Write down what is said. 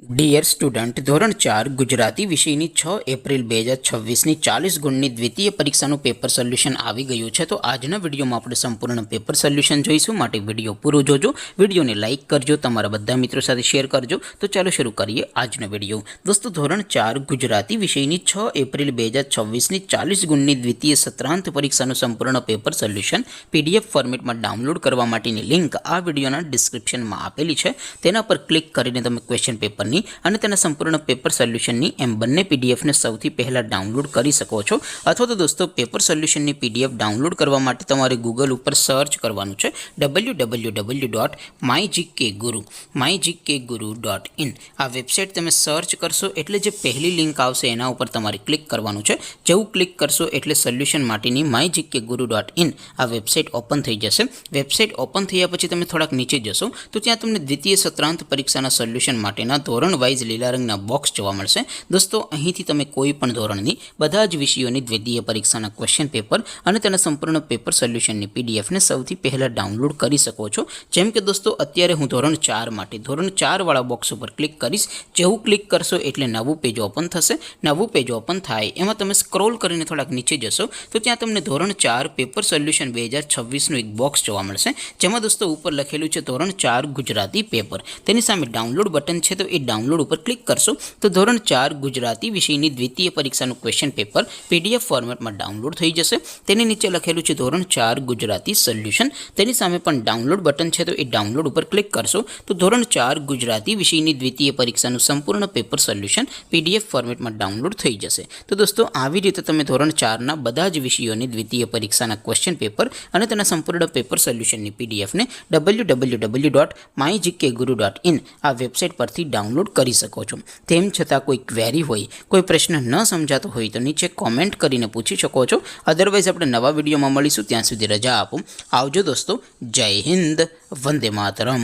Dear student, ધોરણ 4 ગુજરાતી વિષયની 6 April 2026ની 40 ગુણની દ્વિતીય પરીક્ષાનું પેપર સોલ્યુશન આવી ગયું છે। તો આજના વિડીયોમાં આપણે સંપૂર્ણ પેપર સોલ્યુશન જોઈશું, માટે વિડીયો પૂરો જોજો, વિડીયોને લાઇક કરજો, તમારા બધા મિત્રો સાથે શેર કરજો। તો ચાલો શરૂ કરીએ આજનો વિડીયો। દોસ્તો, ધોરણ 4 ગુજરાતી વિષયની 6 એપ્રિલ 2026ની 40 ગુણની દ્વિતીય સત્રાંત પરીક્ષાનું સંપૂર્ણ પેપર સોલ્યુશન PDF ફોર્મેટમાં ડાઉનલોડ કરવા માટેની લિંક આ વિડીયોના ડિસ્ક્રિપ્શનમાં આપેલી છે। તેના પર ક્લિક કરીને તમે ક્વેશ્ચન પેપરની અને તેના સંપૂર્ણ પેપર સોલ્યુશનની એમ બંને પીડીએફને સૌથી પહેલા ડાઉનલોડ કરી શકો છો। અથવા તો દોસ્તો, પેપર સોલ્યુશનની પીડીએફ ડાઉનલોડ કરવા માટે તમારે ગૂગલ ઉપર સર્ચ કરવાનું છે www.mygkguru.in। આ વેબસાઇટ તમે સર્ચ કરશો એટલે જે પહેલી લિંક આવશે એના ઉપર તમારે ક્લિક કરવાનું છે। જેવું ક્લિક કરશો એટલે સોલ્યુશન માટેની mygkguru.in આ વેબસાઇટ ઓપન થઈ જશે। વેબસાઇટ ઓપન થયા પછી તમે થોડાક નીચે જશો તો ત્યાં તમને દ્વિતીય સત્રાંત પરીક્ષાના સોલ્યુશન માટેના ધોરણ વાઇઝ લીલા રંગના બોક્સ જોવા મળશે। દોસ્તો, અહીંથી તમે કોઈ પણ ધોરણની બધા જ વિષયોની દ્વિતીય પરીક્ષાના ક્વેશ્ચન પેપર અને તેના સંપૂર્ણ પેપર સોલ્યુશનની પીડીએફને સૌથી પહેલાં ડાઉનલોડ કરી શકો છો। જેમ કે દોસ્તો, અત્યારે હું ધોરણ 4 માટે ધોરણ 4 વાળા બોક્સ ઉપર ક્લિક કરીશ। જેવું ક્લિક કરશો એટલે નવું પેજ ઓપન થશે। નવું પેજ ઓપન થાય એમાં તમે સ્ક્રોલ કરીને થોડાક નીચે જશો તો ત્યાં તમને ધોરણ 4 પેપર સોલ્યુશન 2026નું એક બોક્સ જોવા મળશે, જેમાં દોસ્તો ઉપર લખેલું છે ધોરણ 4 ગુજરાતી પેપર। તેની સામે ડાઉનલોડ બટન છે, તો એ ડાઉનલોડ ઉપર ક્લિક કરશો તો ધોરણ 4 ગુજરાતી વિષયની દ્વિતીય પરીક્ષાનું ક્વેશ્ચન પેપર PDF ફોર્મેટમાં ડાઉનલોડ થઈ જશે। તેની નીચે લખેલું છે ધોરણ 4 ગુજરાતી સોલ્યુશન। તેની સામે પણ ડાઉનલોડ બટન છે, તો એ ડાઉનલોડ ઉપર ક્લિક કરશો તો ધોરણ 4 ગુજરાતી વિષયની દ્વિતીય પરીક્ષાનું સંપૂર્ણ પેપર સોલ્યુશન PDF ફોર્મેટમાં ડાઉનલોડ થઈ જશે। તો દોસ્તો, આવી રીતે તમે ધોરણ 4ના બધા જ વિષયોની દ્વિતીય પરીક્ષાના ક્વેશ્ચન પેપર અને તેના સંપૂર્ણ પેપર સોલ્યુશનની પીડીએફને www.mygkguru.in આ વેબસાઇટ પરથી ડાઉનલોડ કરી શકો છો। તેમ છતાં કોઈ ક્વેરી હોય, કોઈ પ્રશ્ન ન સમજાતો હોય તો નીચે કોમેન્ટ કરીને પૂછી શકો છો। અદરવાઇઝ આપણે નવા વિડીયોમાં મળીશું, ત્યાં સુધી રજા આપો। આવજો દોસ્તો, જય હિન્દ, વંદે માતરમ।